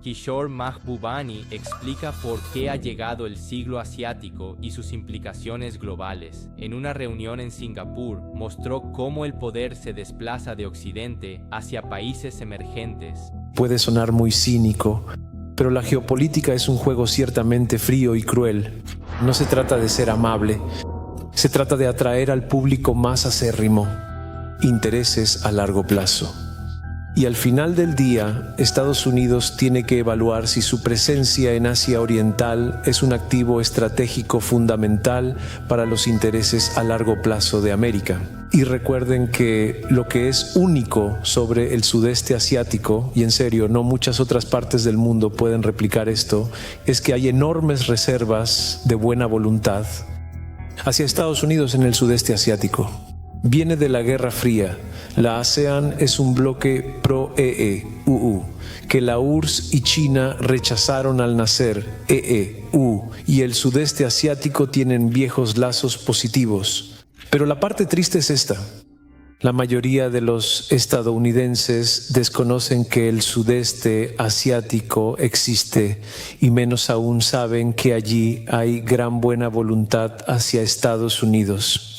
Kishore Mahbubani explica por qué ha llegado el siglo asiático y sus implicaciones globales. En una reunión en Singapur, mostró cómo el poder se desplaza de Occidente hacia países emergentes. Puede sonar muy cínico, pero la geopolítica es un juego ciertamente frío y cruel. No se trata de ser amable, se trata de atraer al público más acérrimo, intereses a largo plazo. Y al final del día, Estados Unidos tiene que evaluar si su presencia en Asia Oriental es un activo estratégico fundamental para los intereses a largo plazo de América. Y recuerden que lo que es único sobre el sudeste asiático, y en serio, no muchas otras partes del mundo pueden replicar esto, es que hay enormes reservas de buena voluntad hacia Estados Unidos en el sudeste asiático. Viene de la Guerra Fría. La ASEAN es un bloque pro-EE-UU, que la URSS y China rechazaron al nacer, EE-U, y el sudeste asiático tienen viejos lazos positivos. Pero la parte triste es esta. La mayoría de los estadounidenses desconocen que el sudeste asiático existe y menos aún saben que allí hay gran buena voluntad hacia Estados Unidos.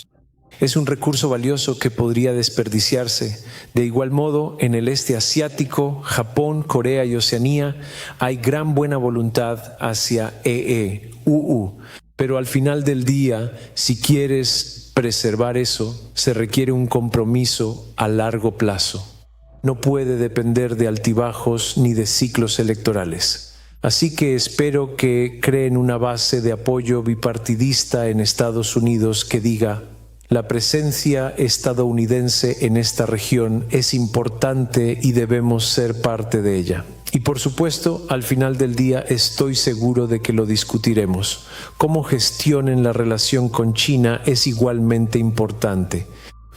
Es un recurso valioso que podría desperdiciarse. De igual modo, en el este asiático, Japón, Corea y Oceanía, hay gran buena voluntad hacia EE-UU. Pero al final del día, si quieres preservar eso, se requiere un compromiso a largo plazo. No puede depender de altibajos ni de ciclos electorales. Así que espero que creen una base de apoyo bipartidista en Estados Unidos que diga: la presencia estadounidense en esta región es importante y debemos ser parte de ella. Y por supuesto, al final del día estoy seguro de que lo discutiremos. Cómo gestionen la relación con China es igualmente importante.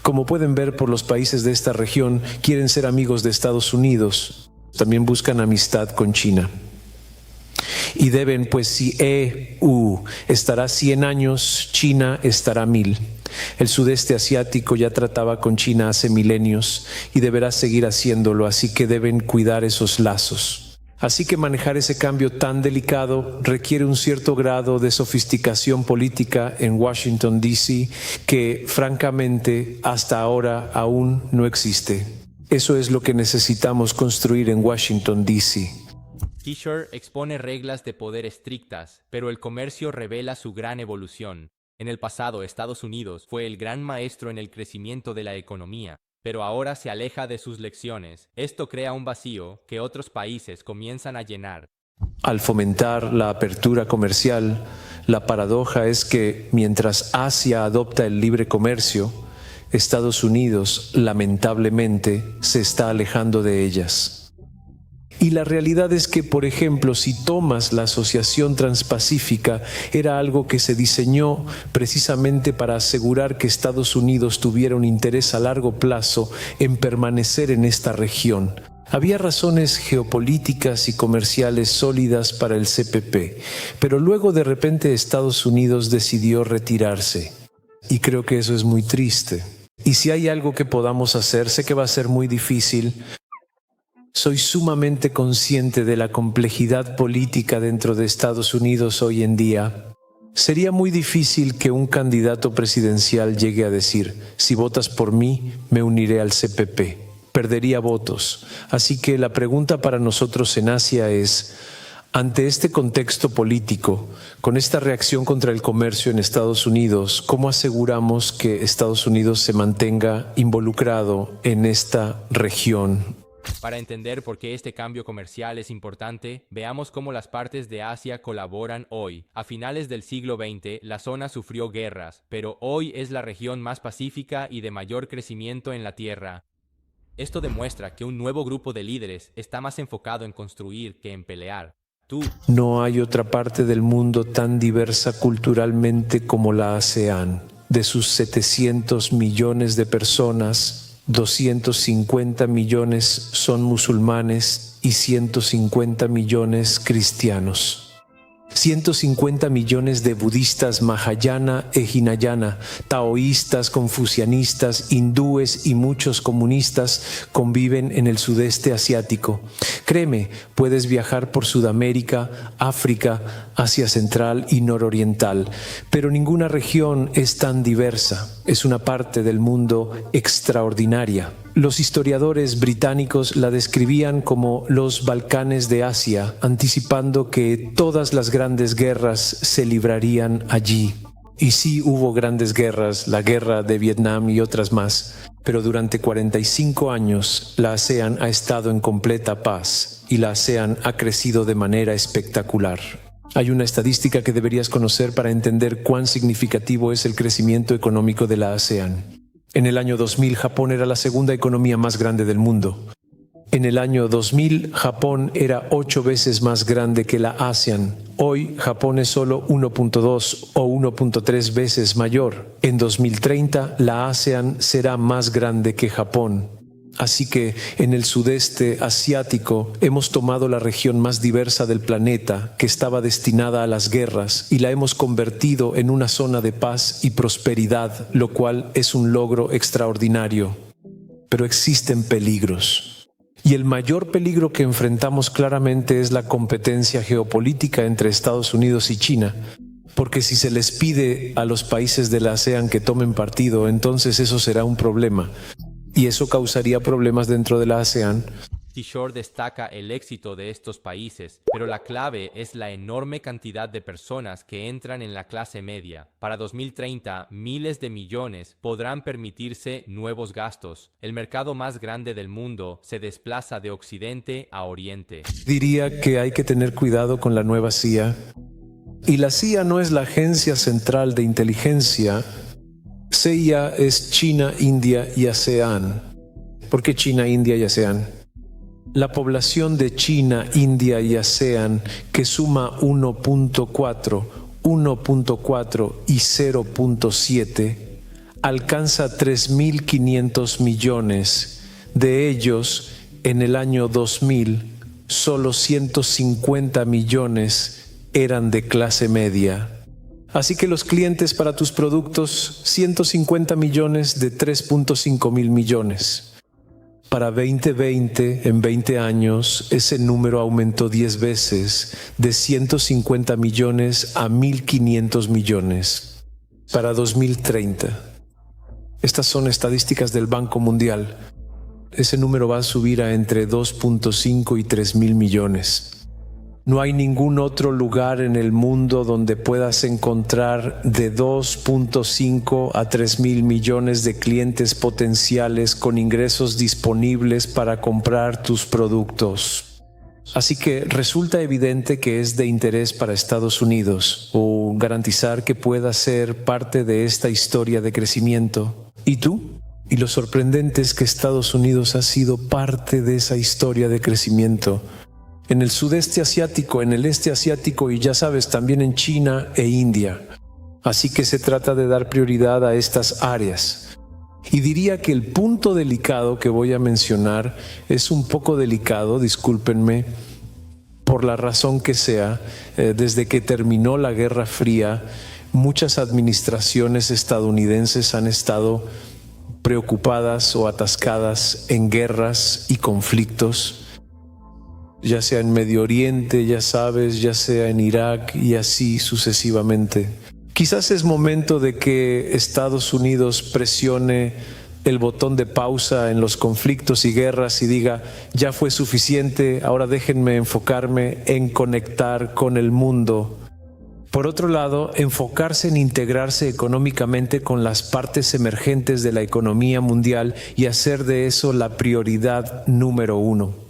Como pueden ver, por los países de esta región quieren ser amigos de Estados Unidos. También buscan amistad con China. Y deben, pues si EU estará 100 años, China estará 1000. El sudeste asiático ya trataba con China hace milenios y deberá seguir haciéndolo, así que deben cuidar esos lazos. Así que manejar ese cambio tan delicado requiere un cierto grado de sofisticación política en Washington, D.C., que francamente hasta ahora aún no existe. Eso es lo que necesitamos construir en Washington, D.C. Kishore expone reglas de poder estrictas, pero el comercio revela su gran evolución. En el pasado, Estados Unidos fue el gran maestro en el crecimiento de la economía, pero ahora se aleja de sus lecciones. Esto crea un vacío que otros países comienzan a llenar. Al fomentar la apertura comercial, la paradoja es que mientras Asia adopta el libre comercio, Estados Unidos, lamentablemente, se está alejando de ellas. Y la realidad es que, por ejemplo, si tomas la Asociación Transpacífica, era algo que se diseñó precisamente para asegurar que Estados Unidos tuviera un interés a largo plazo en permanecer en esta región. Había razones geopolíticas y comerciales sólidas para el CPP, pero luego de repente Estados Unidos decidió retirarse. Y creo que eso es muy triste. Y si hay algo que podamos hacer, sé que va a ser muy difícil. Soy sumamente consciente de la complejidad política dentro de Estados Unidos hoy en día. Sería muy difícil que un candidato presidencial llegue a decir: si votas por mí, me uniré al CPP. Perdería votos. Así que la pregunta para nosotros en Asia es: ante este contexto político, con esta reacción contra el comercio en Estados Unidos, ¿cómo aseguramos que Estados Unidos se mantenga involucrado en esta región? Para entender por qué este cambio comercial es importante, veamos cómo las partes de Asia colaboran hoy. A finales del siglo XX, la zona sufrió guerras, pero hoy es la región más pacífica y de mayor crecimiento en la Tierra. Esto demuestra que un nuevo grupo de líderes está más enfocado en construir que en pelear. No hay otra parte del mundo tan diversa culturalmente como la ASEAN. De sus 700 millones de personas, 250 millones son musulmanes y 150 millones cristianos. 150 millones de budistas Mahayana e Hinayana, taoístas, confucianistas, hindúes y muchos comunistas conviven en el sudeste asiático. Créeme, puedes viajar por Sudamérica, África, Asia Central y Nororiental, pero ninguna región es tan diversa. Es una parte del mundo extraordinaria. Los historiadores británicos la describían como los Balcanes de Asia, anticipando que todas las grandes guerras se librarían allí. Y sí hubo grandes guerras, la guerra de Vietnam y otras más, pero durante 45 años la ASEAN ha estado en completa paz y la ASEAN ha crecido de manera espectacular. Hay una estadística que deberías conocer para entender cuán significativo es el crecimiento económico de la ASEAN. En el año 2000, Japón era la segunda economía más grande del mundo. En el año 2000, Japón era 8 veces más grande que la ASEAN. Hoy, Japón es solo 1.2 o 1.3 veces mayor. En 2030, la ASEAN será más grande que Japón. Así que en el sudeste asiático hemos tomado la región más diversa del planeta, que estaba destinada a las guerras, y la hemos convertido en una zona de paz y prosperidad, lo cual es un logro extraordinario. Pero existen peligros. Y el mayor peligro que enfrentamos claramente es la competencia geopolítica entre Estados Unidos y China. Porque si se les pide a los países de la ASEAN que tomen partido, entonces eso será un problema. Y eso causaría problemas dentro de la ASEAN. Kishore destaca el éxito de estos países, pero la clave es la enorme cantidad de personas que entran en la clase media. Para 2030, miles de millones podrán permitirse nuevos gastos. El mercado más grande del mundo se desplaza de occidente a oriente. Diría que hay que tener cuidado con la nueva CIA. Y la CIA no es la Agencia Central de Inteligencia. CIA es China, India y ASEAN. ¿Por qué China, India y ASEAN? La población de China, India y ASEAN, que suma 1.4 y 0.7, alcanza 3.500 millones. De ellos, en el año 2000, solo 150 millones eran de clase media. Así que los clientes para tus productos, 150 millones de 3.5 mil millones. Para 2020, en 20 años, ese número aumentó 10 veces, de 150 millones a 1.500 millones. Para 2030. Estas son estadísticas del Banco Mundial. Ese número va a subir a entre 2.5 y 3.000 millones. No hay ningún otro lugar en el mundo donde puedas encontrar de 2.5 a 3.000 millones de clientes potenciales con ingresos disponibles para comprar tus productos. Así que resulta evidente que es de interés para Estados Unidos o garantizar que pueda ser parte de esta historia de crecimiento. ¿Y tú? Y lo sorprendente es que Estados Unidos ha sido parte de esa historia de crecimiento. En el sudeste asiático, en el este asiático y ya sabes, también en China e India. Así que se trata de dar prioridad a estas áreas. Y diría que el punto delicado que voy a mencionar es un poco delicado, discúlpenme, por la razón que sea. Desde que terminó la Guerra Fría, muchas administraciones estadounidenses han estado preocupadas o atascadas en guerras y conflictos, ya sea en Medio Oriente, ya sabes, ya sea en Irak y así sucesivamente. Quizás es momento de que Estados Unidos presione el botón de pausa en los conflictos y guerras y diga, ya fue suficiente, ahora déjenme enfocarme en conectar con el mundo. Por otro lado, enfocarse en integrarse económicamente con las partes emergentes de la economía mundial y hacer de eso la prioridad número 1.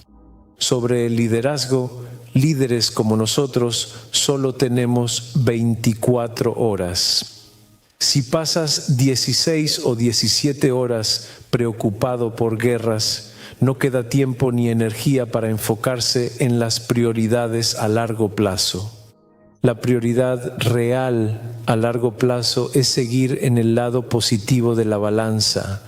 Sobre el liderazgo, líderes como nosotros solo tenemos 24 horas. Si pasas 16 o 17 horas preocupado por guerras, no queda tiempo ni energía para enfocarse en las prioridades a largo plazo. La prioridad real a largo plazo es seguir en el lado positivo de la balanza,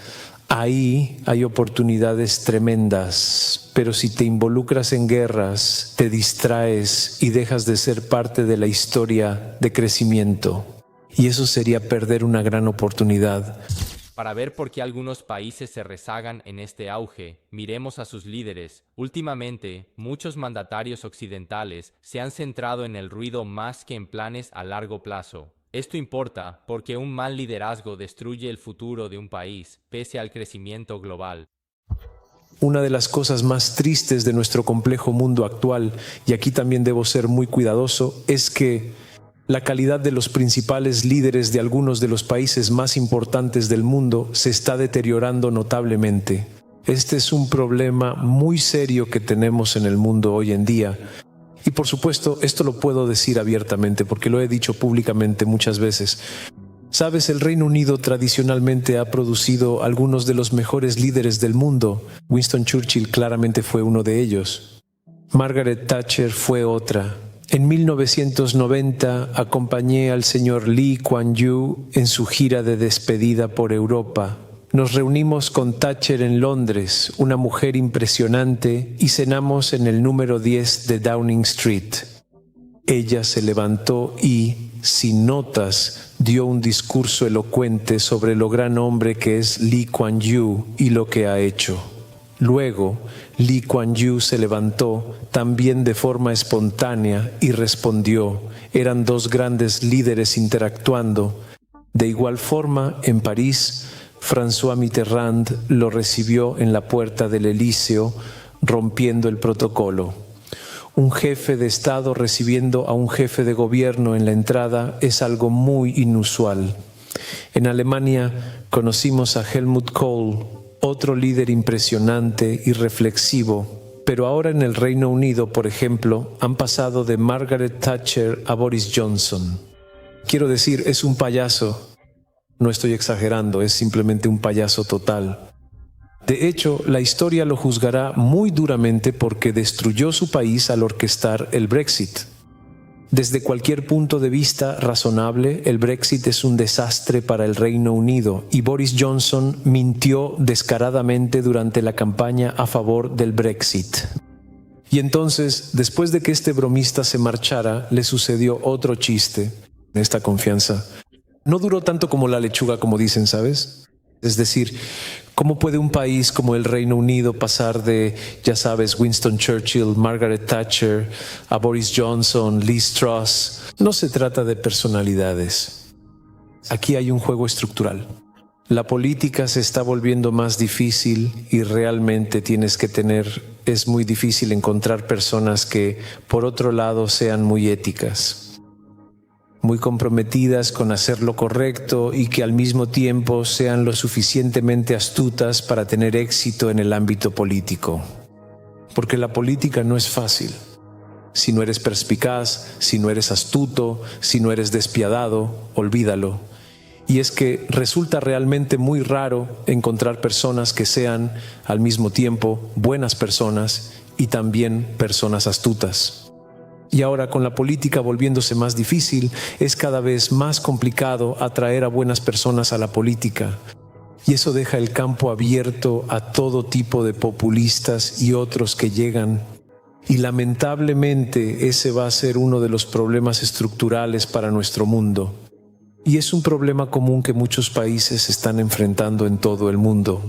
Ahí hay oportunidades tremendas, pero si te involucras en guerras, te distraes y dejas de ser parte de la historia de crecimiento. Y eso sería perder una gran oportunidad. Para ver por qué algunos países se rezagan en este auge, miremos a sus líderes. Últimamente, muchos mandatarios occidentales se han centrado en el ruido más que en planes a largo plazo. Esto importa porque un mal liderazgo destruye el futuro de un país, pese al crecimiento global. Una de las cosas más tristes de nuestro complejo mundo actual, y aquí también debo ser muy cuidadoso, es que la calidad de los principales líderes de algunos de los países más importantes del mundo se está deteriorando notablemente. Este es un problema muy serio que tenemos en el mundo hoy en día. Y por supuesto, esto lo puedo decir abiertamente porque lo he dicho públicamente muchas veces. Sabes, el Reino Unido tradicionalmente ha producido algunos de los mejores líderes del mundo. Winston Churchill claramente fue uno de ellos. Margaret Thatcher fue otra. En 1990 acompañé al señor Lee Kuan Yew en su gira de despedida por Europa. Nos reunimos con Thatcher en Londres, una mujer impresionante, y cenamos en el número 10 de Downing Street. Ella se levantó y, sin notas, dio un discurso elocuente sobre lo gran hombre que es Lee Kuan Yew y lo que ha hecho. Luego, Lee Kuan Yew se levantó también de forma espontánea y respondió. Eran dos grandes líderes interactuando. De igual forma, en París, François Mitterrand lo recibió en la puerta del Elíseo, rompiendo el protocolo. Un jefe de Estado recibiendo a un jefe de gobierno en la entrada es algo muy inusual. En Alemania conocimos a Helmut Kohl, otro líder impresionante y reflexivo, pero ahora en el Reino Unido, por ejemplo, han pasado de Margaret Thatcher a Boris Johnson. Quiero decir, es un payaso. No estoy exagerando, es simplemente un payaso total. De hecho, la historia lo juzgará muy duramente porque destruyó su país al orquestar el Brexit. Desde cualquier punto de vista razonable, el Brexit es un desastre para el Reino Unido y Boris Johnson mintió descaradamente durante la campaña a favor del Brexit. Y entonces, después de que este bromista se marchara, le sucedió otro chiste. Esta confianza no duró tanto como la lechuga, como dicen, ¿sabes? Es decir, ¿cómo puede un país como el Reino Unido pasar de, ya sabes, Winston Churchill, Margaret Thatcher, a Boris Johnson, Liz Truss? No se trata de personalidades. Aquí hay un juego estructural. La política se está volviendo más difícil y realmente es muy difícil encontrar personas que, por otro lado, sean muy éticas, muy comprometidas con hacer lo correcto y que al mismo tiempo sean lo suficientemente astutas para tener éxito en el ámbito político. Porque la política no es fácil. Si no eres perspicaz, si no eres astuto, si no eres despiadado, olvídalo. Y es que resulta realmente muy raro encontrar personas que sean al mismo tiempo buenas personas y también personas astutas. Y ahora, con la política volviéndose más difícil, es cada vez más complicado atraer a buenas personas a la política. Y eso deja el campo abierto a todo tipo de populistas y otros que llegan. Y lamentablemente ese va a ser uno de los problemas estructurales para nuestro mundo. Y es un problema común que muchos países están enfrentando en todo el mundo.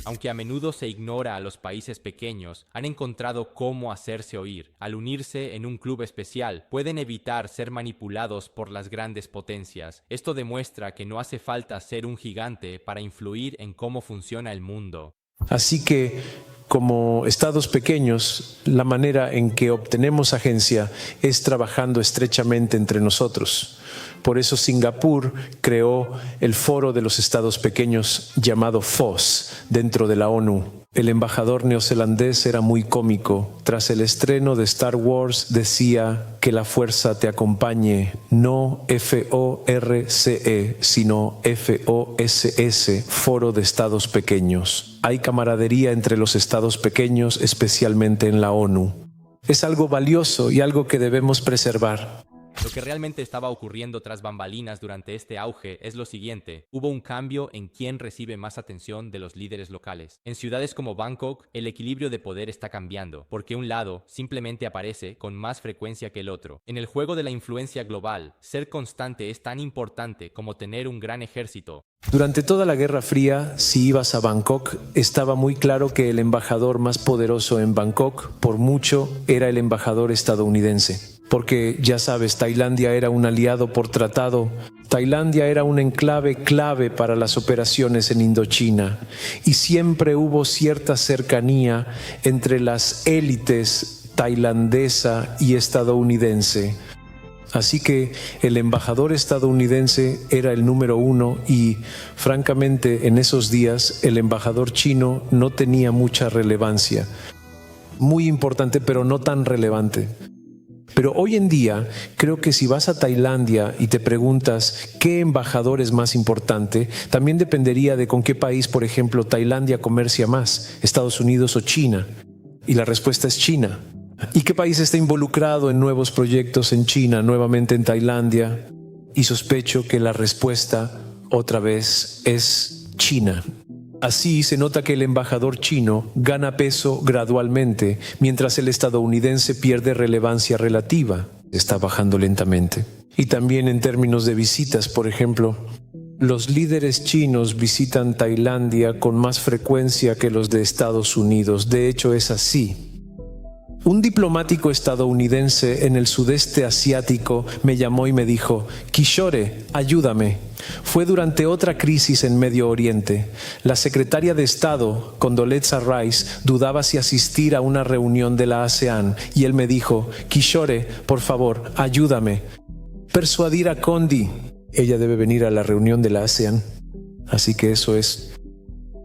Aunque a menudo se ignora a los países pequeños, han encontrado cómo hacerse oír. Al unirse en un club especial, pueden evitar ser manipulados por las grandes potencias. Esto demuestra que no hace falta ser un gigante para influir en cómo funciona el mundo. Así que, como estados pequeños, la manera en que obtenemos agencia es trabajando estrechamente entre nosotros. Por eso Singapur creó el Foro de los Estados Pequeños llamado FOS dentro de la ONU. El embajador neozelandés era muy cómico. Tras el estreno de Star Wars decía que la fuerza te acompañe, no FORCE, sino FOSS, Foro de Estados Pequeños. Hay camaradería entre los estados pequeños, especialmente en la ONU. Es algo valioso y algo que debemos preservar. Lo que realmente estaba ocurriendo tras bambalinas durante este auge es lo siguiente: hubo un cambio en quién recibe más atención de los líderes locales. En ciudades como Bangkok, el equilibrio de poder está cambiando, porque un lado simplemente aparece con más frecuencia que el otro. En el juego de la influencia global, ser constante es tan importante como tener un gran ejército. Durante toda la Guerra Fría, si ibas a Bangkok, estaba muy claro que el embajador más poderoso en Bangkok, por mucho, era el embajador estadounidense. Porque, ya sabes, Tailandia era un aliado por tratado. Tailandia era un enclave clave para las operaciones en Indochina. Y siempre hubo cierta cercanía entre las élites tailandesa y estadounidense. Así que el embajador estadounidense era el número uno y, francamente, en esos días el embajador chino no tenía mucha relevancia. Muy importante, pero no tan relevante. Pero hoy en día, creo que si vas a Tailandia y te preguntas qué embajador es más importante, también dependería de con qué país, por ejemplo, Tailandia comercia más, Estados Unidos o China. Y la respuesta es China. ¿Y qué país está involucrado en nuevos proyectos en China, nuevamente en Tailandia? Y sospecho que la respuesta, otra vez, es China. Así se nota que el embajador chino gana peso gradualmente, mientras el estadounidense pierde relevancia relativa. Está bajando lentamente. Y también en términos de visitas, por ejemplo, los líderes chinos visitan Tailandia con más frecuencia que los de Estados Unidos. De hecho, es así. Un diplomático estadounidense en el sudeste asiático me llamó y me dijo: Kishore, ayúdame. Fue durante otra crisis en Medio Oriente. La secretaria de Estado, Condoleezza Rice, dudaba si asistir a una reunión de la ASEAN y él me dijo: Kishore, por favor, ayúdame. Persuadir a Condi. Ella debe venir a la reunión de la ASEAN. Así que eso es.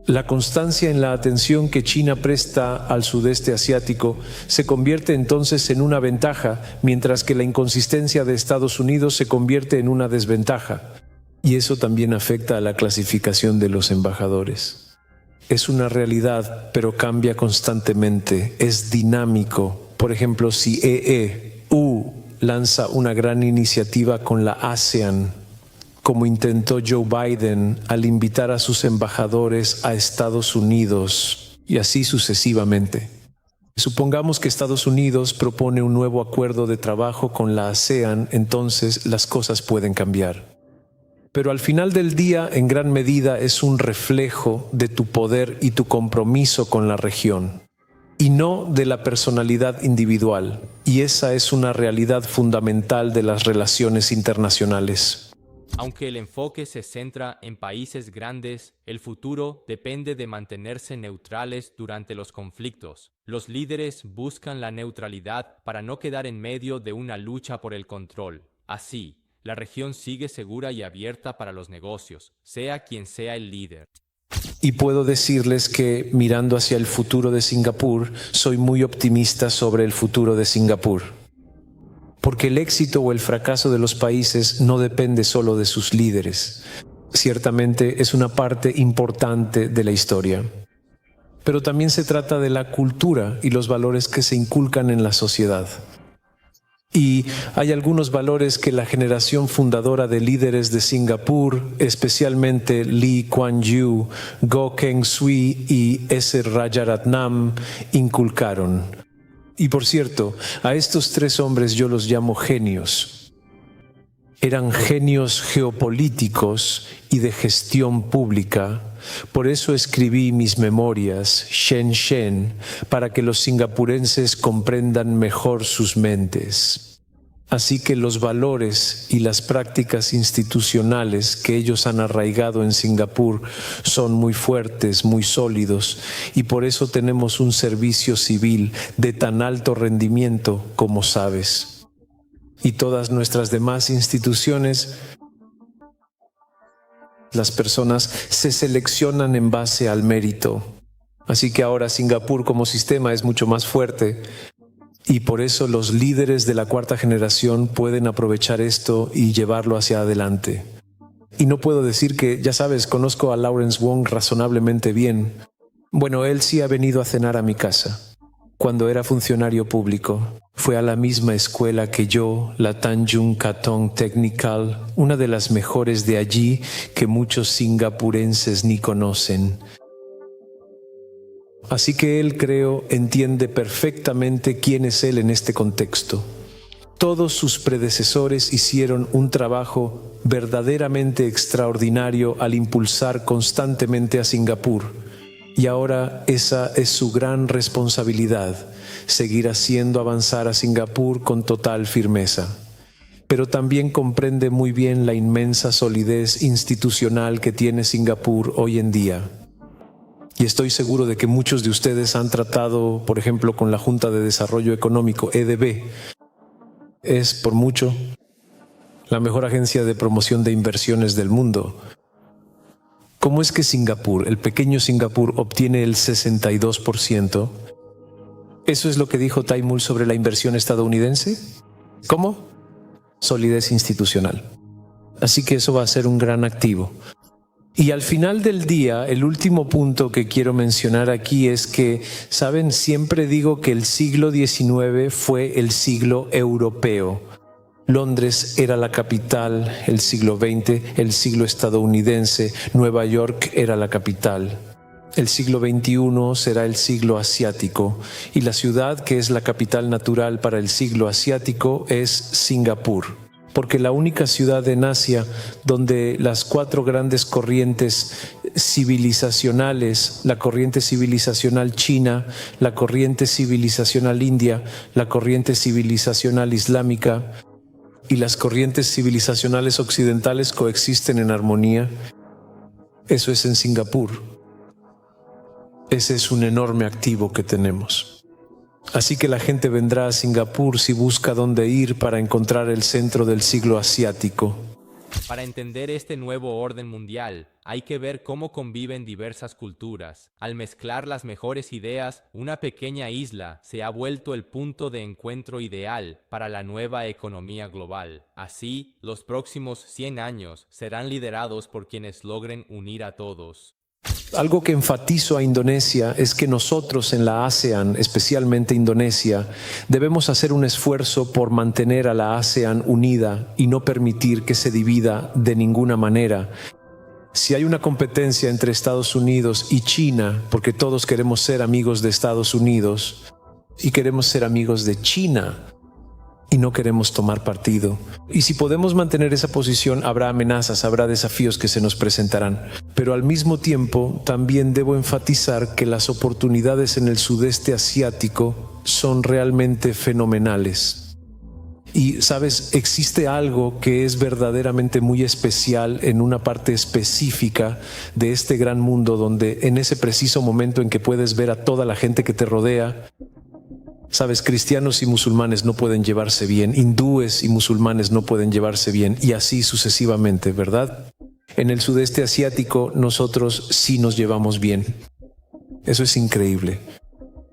La constancia en la atención que China presta al sudeste asiático se convierte entonces en una ventaja, mientras que la inconsistencia de Estados Unidos se convierte en una desventaja. Y eso también afecta a la clasificación de los embajadores. Es una realidad, pero cambia constantemente, es dinámico. Por ejemplo, si EU lanza una gran iniciativa con la ASEAN, como intentó Joe Biden al invitar a sus embajadores a Estados Unidos, y así sucesivamente. Supongamos que Estados Unidos propone un nuevo acuerdo de trabajo con la ASEAN, entonces las cosas pueden cambiar. Pero al final del día, en gran medida, es un reflejo de tu poder y tu compromiso con la región, y no de la personalidad individual. Y esa es una realidad fundamental de las relaciones internacionales. Aunque el enfoque se centra en países grandes, el futuro depende de mantenerse neutrales durante los conflictos. Los líderes buscan la neutralidad para no quedar en medio de una lucha por el control. Así, la región sigue segura y abierta para los negocios, sea quien sea el líder. Y puedo decirles que, mirando hacia el futuro de Singapur, soy muy optimista sobre el futuro de Singapur. Porque el éxito o el fracaso de los países no depende solo de sus líderes. Ciertamente es una parte importante de la historia. Pero también se trata de la cultura y los valores que se inculcan en la sociedad. Y hay algunos valores que la generación fundadora de líderes de Singapur, especialmente Lee Kuan Yew, Goh Keng Swee y S. Rajaratnam, inculcaron. Y por cierto, a estos tres hombres yo los llamo genios. Eran genios geopolíticos y de gestión pública. Por eso escribí mis memorias, Shen Shen, para que los singapurenses comprendan mejor sus mentes. Así que los valores y las prácticas institucionales que ellos han arraigado en Singapur son muy fuertes, muy sólidos, y por eso tenemos un servicio civil de tan alto rendimiento como sabes. Y todas nuestras demás instituciones, las personas se seleccionan en base al mérito. Así que ahora Singapur como sistema es mucho más fuerte. Y por eso los líderes de la cuarta generación pueden aprovechar esto y llevarlo hacia adelante. Y no puedo decir que, ya sabes, conozco a Lawrence Wong razonablemente bien. Bueno, él sí ha venido a cenar a mi casa. cuando era funcionario público. Fue a la misma escuela que yo, la Tanjung Katong Technical, una de las mejores de allí que muchos singapurenses ni conocen. Así que él, creo, entiende perfectamente quién es él en este contexto. Todos sus predecesores hicieron un trabajo verdaderamente extraordinario al impulsar constantemente a Singapur. Y ahora esa es su gran responsabilidad, seguir haciendo avanzar a Singapur con total firmeza. Pero también comprende muy bien la inmensa solidez institucional que tiene Singapur hoy en día. Y estoy seguro de que muchos de ustedes han tratado, por ejemplo, con la Junta de Desarrollo Económico, EDB. Es, por mucho, la mejor agencia de promoción de inversiones del mundo. ¿Cómo es que Singapur, el pequeño Singapur, obtiene el 62%? ¿Eso es lo que dijo Taimul sobre la inversión estadounidense? ¿Cómo? Solidez institucional. Así que eso va a ser un gran activo. Y al final del día, el último punto que quiero mencionar aquí es que, ¿saben? Siempre digo que el siglo XIX fue el siglo europeo. Londres era la capital, el siglo XX, el siglo estadounidense, Nueva York era la capital. El siglo XXI será el siglo asiático y la ciudad que es la capital natural para el siglo asiático es Singapur. Porque la única ciudad en Asia donde las 4 grandes corrientes civilizacionales, la corriente civilizacional china, la corriente civilizacional india, la corriente civilizacional islámica y las corrientes civilizacionales occidentales coexisten en armonía, eso es en Singapur. Ese es un enorme activo que tenemos. Así que la gente vendrá a Singapur si busca dónde ir para encontrar el centro del siglo asiático. Para entender este nuevo orden mundial, hay que ver cómo conviven diversas culturas. Al mezclar las mejores ideas, una pequeña isla se ha vuelto el punto de encuentro ideal para la nueva economía global. Así, los próximos 100 años serán liderados por quienes logren unir a todos. Algo que enfatizo a Indonesia es que nosotros en la ASEAN, especialmente Indonesia, debemos hacer un esfuerzo por mantener a la ASEAN unida y no permitir que se divida de ninguna manera. Si hay una competencia entre Estados Unidos y China, porque todos queremos ser amigos de Estados Unidos y queremos ser amigos de China, y no queremos tomar partido. Y si podemos mantener esa posición, habrá amenazas, habrá desafíos que se nos presentarán. Pero al mismo tiempo, también debo enfatizar que las oportunidades en el sudeste asiático son realmente fenomenales. Y, ¿sabes? Existe algo que es verdaderamente muy especial en una parte específica de este gran mundo, donde en ese preciso momento en que puedes ver a toda la gente que te rodea, sabes, cristianos y musulmanes no pueden llevarse bien, hindúes y musulmanes no pueden llevarse bien, y así sucesivamente, ¿verdad? En el sudeste asiático nosotros sí nos llevamos bien. Eso es increíble.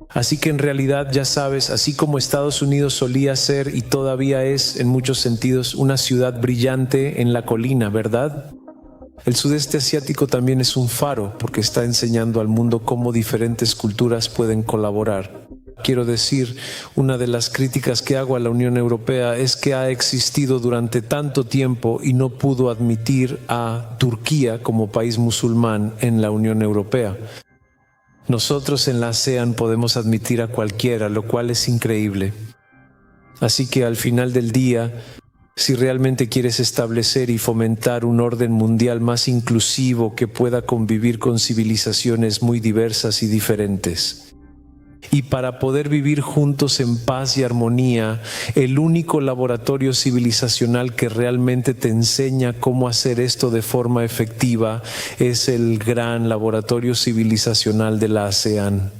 Así que en realidad, ya sabes, así como Estados Unidos solía ser y todavía es en muchos sentidos una ciudad brillante en la colina, ¿verdad? El sudeste asiático también es un faro porque está enseñando al mundo cómo diferentes culturas pueden colaborar. Quiero decir, una de las críticas que hago a la Unión Europea es que ha existido durante tanto tiempo y no pudo admitir a Turquía como país musulmán en la Unión Europea. Nosotros en la ASEAN podemos admitir a cualquiera, lo cual es increíble. Así que al final del día, si realmente quieres establecer y fomentar un orden mundial más inclusivo que pueda convivir con civilizaciones muy diversas y diferentes, y para poder vivir juntos en paz y armonía, el único laboratorio civilizacional que realmente te enseña cómo hacer esto de forma efectiva es el gran laboratorio civilizacional de la ASEAN.